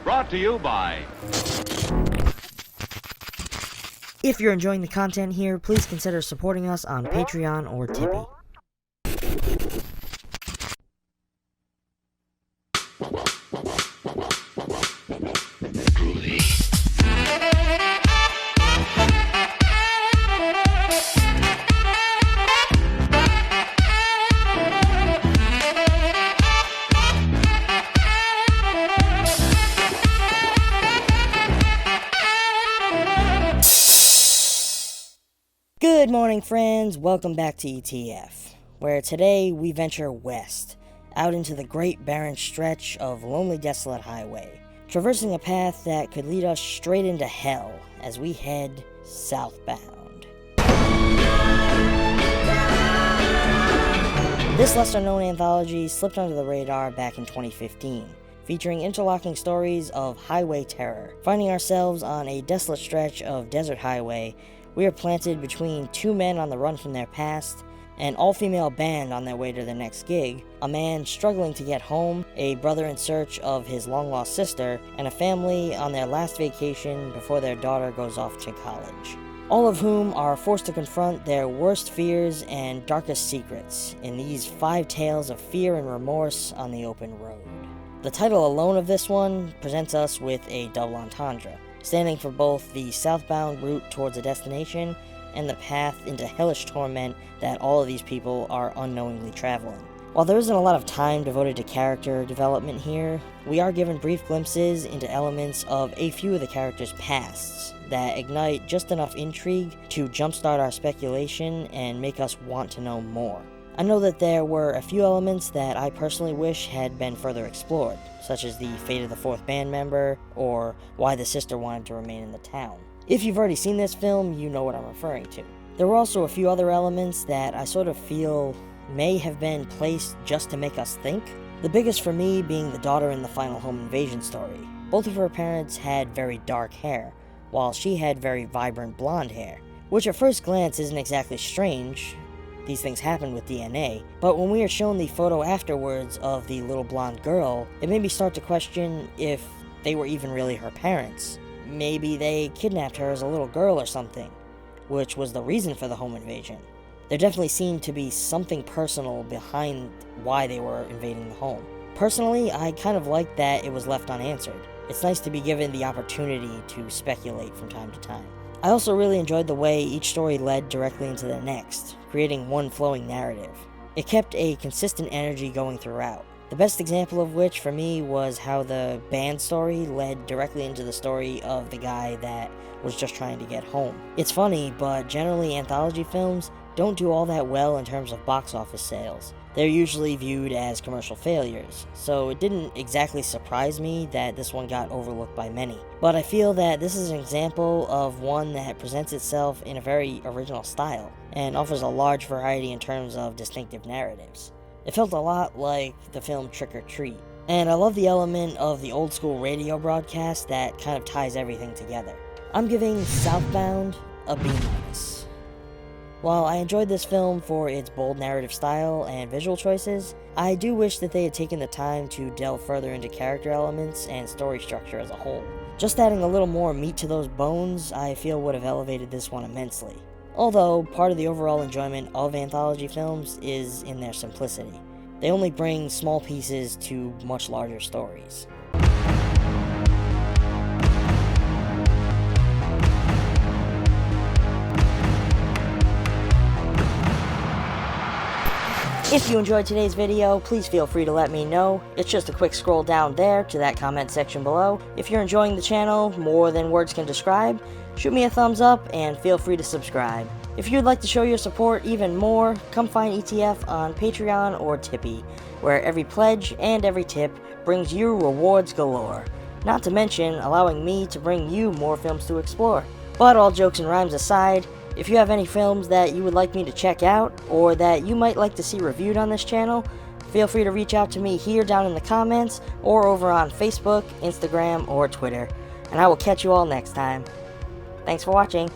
Brought to you by... If you're enjoying the content here, please consider supporting us on Patreon or Tippy. Good morning, friends. Welcome back to ETF, where today we venture west, out into the great barren stretch of lonely, desolate highway, traversing a path that could lead us straight into hell as we head southbound. This lesser-known anthology slipped under the radar back in 2015, featuring interlocking stories of highway terror. Finding ourselves on a desolate stretch of desert highway, we are planted between two men on the run from their past, an all-female band on their way to their next gig, a man struggling to get home, a brother in search of his long-lost sister, and a family on their last vacation before their daughter goes off to college. All of whom are forced to confront their worst fears and darkest secrets in these 5 tales of fear and remorse on the open road. The title alone of this one presents us with a double entendre, standing for both the southbound route towards a destination and the path into hellish torment that all of these people are unknowingly traveling. While there isn't a lot of time devoted to character development here, we are given brief glimpses into elements of a few of the characters' pasts that ignite just enough intrigue to jumpstart our speculation and make us want to know more. I know that there were a few elements that I personally wish had been further explored, such as the fate of the 4th band member, or why the sister wanted to remain in the town. If you've already seen this film, you know what I'm referring to. There were also a few other elements that I sort of feel may have been placed just to make us think. The biggest for me being the daughter in the final home invasion story. Both of her parents had very dark hair, while she had very vibrant blonde hair, which at first glance isn't exactly strange. These things happen with DNA, but when we are shown the photo afterwards of the little blonde girl, it made me start to question if they were even really her parents. Maybe they kidnapped her as a little girl or something, which was the reason for the home invasion. There definitely seemed to be something personal behind why they were invading the home. Personally, I kind of like that it was left unanswered. It's nice to be given the opportunity to speculate from time to time. I also really enjoyed the way each story led directly into the next, creating one flowing narrative. It kept a consistent energy going throughout. The best example of which for me was how the band story led directly into the story of the guy that was just trying to get home. It's funny, but generally anthology films don't do all that well in terms of box office sales. They're usually viewed as commercial failures, so it didn't exactly surprise me that this one got overlooked by many. But I feel that this is an example of one that presents itself in a very original style, and offers a large variety in terms of distinctive narratives. It felt a lot like the film Trick or Treat, and I love the element of the old school radio broadcast that kind of ties everything together. I'm giving Southbound a B-. While I enjoyed this film for its bold narrative style and visual choices, I do wish that they had taken the time to delve further into character elements and story structure as a whole. Just adding a little more meat to those bones, I feel would have elevated this one immensely. Although, part of the overall enjoyment of anthology films is in their simplicity. They only bring small pieces to much larger stories. If you enjoyed today's video, please feel free to let me know. It's just a quick scroll down there to that comment section below. If you're enjoying the channel more than words can describe, shoot me a thumbs up and feel free to subscribe. If you'd like to show your support even more, come find ETF on Patreon or Tippy, where every pledge and every tip brings you rewards galore. Not to mention allowing me to bring you more films to explore. But all jokes and rhymes aside, if you have any films that you would like me to check out, or that you might like to see reviewed on this channel, feel free to reach out to me here down in the comments, or over on Facebook, Instagram, or Twitter, and I will catch you all next time. Thanks for watching.